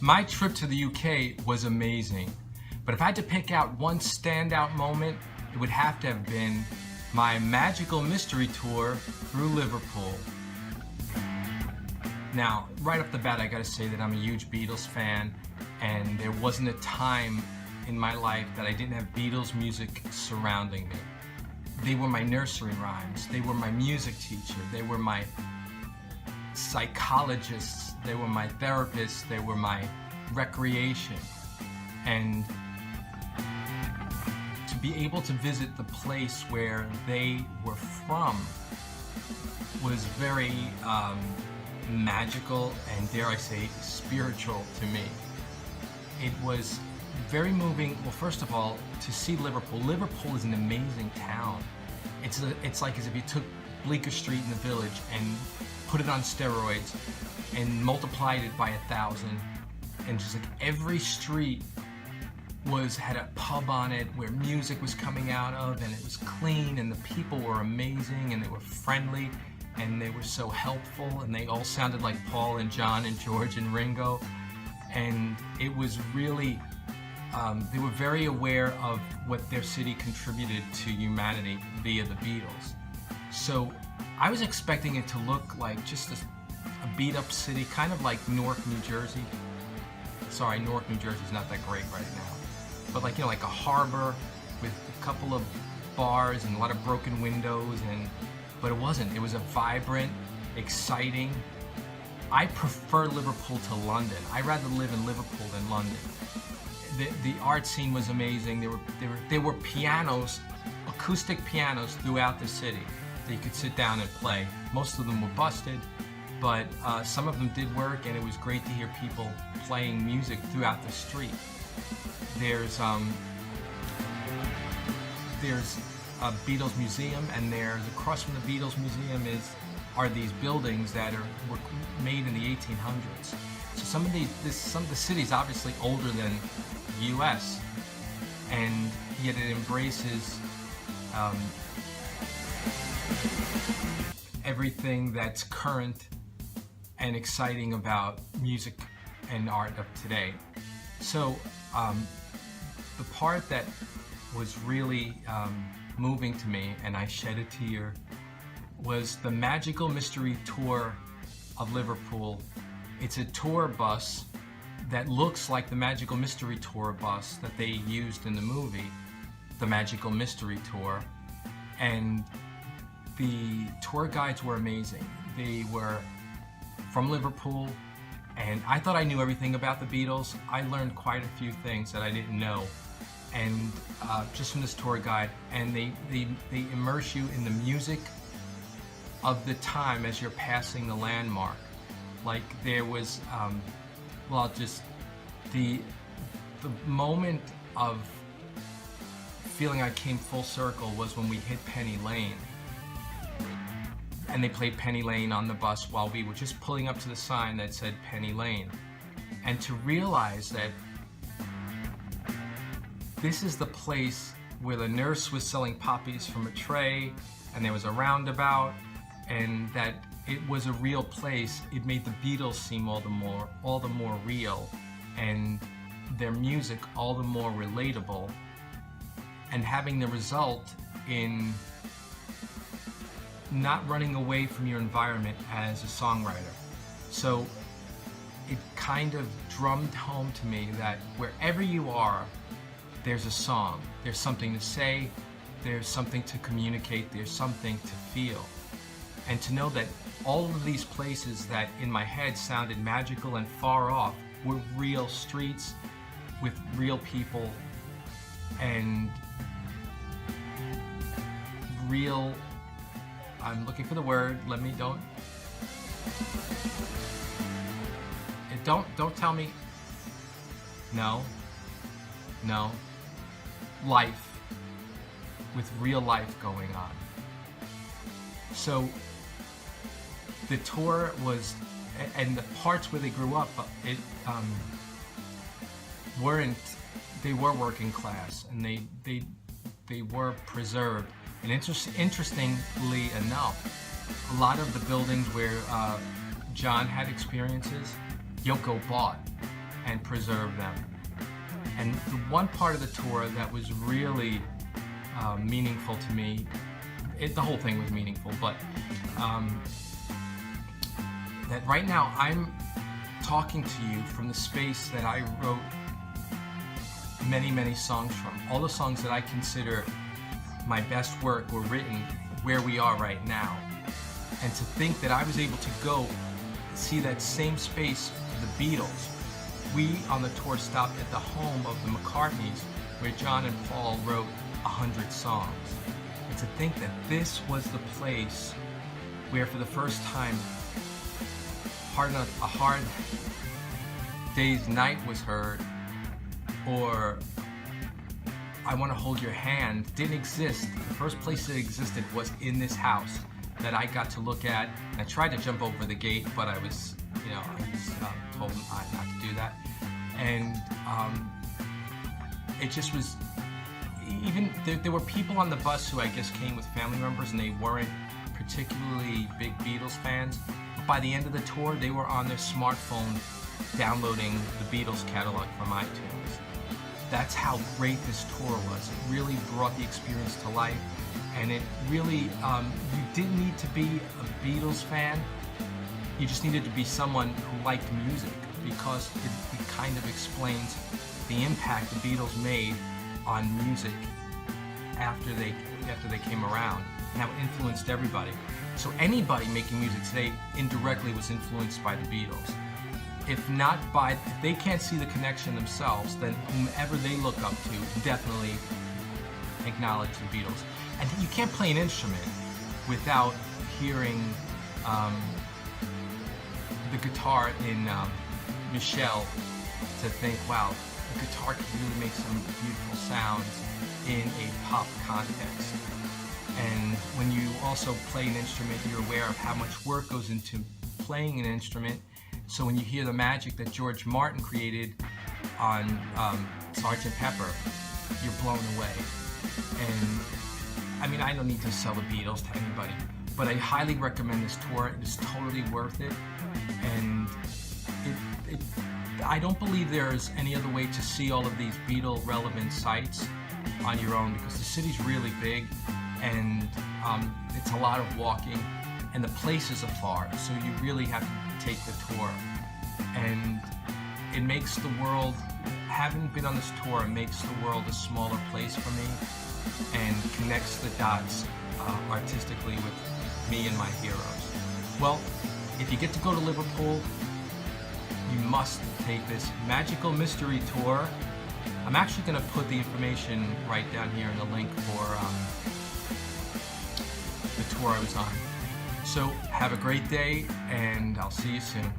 My trip to the UK was amazing, but if I had to pick out one standout moment, it would have to have been my magical mystery tour through Liverpool. Now, right off the bat, I gotta say that I'm a huge Beatles fan, and there wasn't a time in my life that I didn't have Beatles music surrounding me. They were my nursery rhymes, they were my music teacher, they were my psychologists, they were my therapists, they were my recreation. And to be able to visit the place where they were from was very magical and, dare I say, spiritual to me. It was very moving. Well, first of all, to see Liverpool. Liverpool is an amazing town. It's like as if you took Bleecker Street in the Village and put it on steroids and multiplied it by 1,000, and just like every street had a pub on it where music was coming out of, and it was clean, and the people were amazing, and they were friendly, and they were so helpful, and they all sounded like Paul and John and George and Ringo, and it was really they were very aware of what their city contributed to humanity via the Beatles. So I was expecting it to look like just a beat-up city, kind of like Newark, New Jersey. Sorry, Newark, New Jersey is not that great right now. But like, you know, like a harbor with a couple of bars and a lot of broken windows, but it wasn't. It was a vibrant, exciting. I prefer Liverpool to London. I'd rather live in Liverpool than London. The art scene was amazing. There were pianos, acoustic pianos throughout the city that you could sit down and play. Most of them were busted, but some of them did work, and it was great to hear people playing music throughout the street. There's a Beatles museum, and there's across from the Beatles museum are these buildings that were made in the 1800s. So some of the city's obviously older than the U.S., and yet it embraces everything that's current and exciting about music and art of today. So the part that was really moving to me, and I shed a tear, was the Magical Mystery Tour of Liverpool. It's a tour bus that looks like the Magical Mystery Tour bus that they used in the movie, The Magical Mystery Tour. And the tour guides were amazing. They were from Liverpool, and I thought I knew everything about the Beatles. I learned quite a few things that I didn't know, and just from this tour guide. And they immerse you in the music of the time as you're passing the landmark. Like there was, the moment of feeling I came full circle was when we hit Penny Lane. And they played Penny Lane on the bus while we were just pulling up to the sign that said Penny Lane. And to realize that this is the place where the nurse was selling poppies from a tray, and there was a roundabout, and that it was a real place. It made the Beatles seem all the more real, and their music all the more relatable, and having the result in not running away from your environment as a songwriter. So it kind of drummed home to me that wherever you are, there's a song, there's something to say, there's something to communicate, there's something to feel. And to know that all of these places that in my head sounded magical and far off were real streets with real people and real, I'm looking for the word, don't tell me, no, life, with real life going on. So the tour was, and the parts where they grew up, they were working class, and they were preserved. And interestingly enough, a lot of the buildings where John had experiences, Yoko bought. and preserve them. And the one part of the tour that was really meaningful to me, the whole thing was meaningful, but that right now I'm talking to you from the space that I wrote many, many songs from. All the songs that I consider my best work were written where we are right now. And to think that I was able to go see that same space for the Beatles. We on the tour stopped at the home of the McCartneys, where John and Paul wrote 100 songs. And to think that this was the place where for the first time a Hard Day's Night was heard, or I Want to Hold Your Hand didn't exist. The first place it existed was in this house that I got to look at. And I tried to jump over the gate, but I was told not to do that. And it just was, even there were people on the bus who I guess came with family members and they weren't particularly big Beatles fans. But by the end of the tour, they were on their smartphone downloading the Beatles catalog from iTunes. That's how great this tour was. It really brought the experience to life. And it really, you didn't need to be a Beatles fan. You just needed to be someone who liked music, because it kind of explains the impact the Beatles made on music after they came around, and how it influenced everybody. So anybody making music today indirectly was influenced by the Beatles. If they can't see the connection themselves, then whomever they look up to definitely acknowledge the Beatles. And you can't play an instrument without hearing the guitar in Michelle to think, wow, the guitar can really make some beautiful sounds in a pop context. And when you also play an instrument, you're aware of how much work goes into playing an instrument. So when you hear the magic that George Martin created on Sgt. Pepper, you're blown away. And I mean, I don't need to sell the Beatles to anybody, but I highly recommend this tour. It is totally worth it. And I don't believe there's any other way to see all of these Beatle relevant sites on your own, because the city's really big and it's a lot of walking and the places are far, so you really have to take the tour. And it makes the world, having been on this tour, makes the world a smaller place for me and connects the dots artistically with me and my heroes. Well, if you get to go to Liverpool, you must take this magical mystery tour. I'm actually going to put the information right down here in the link for the tour I was on. So have a great day, and I'll see you soon.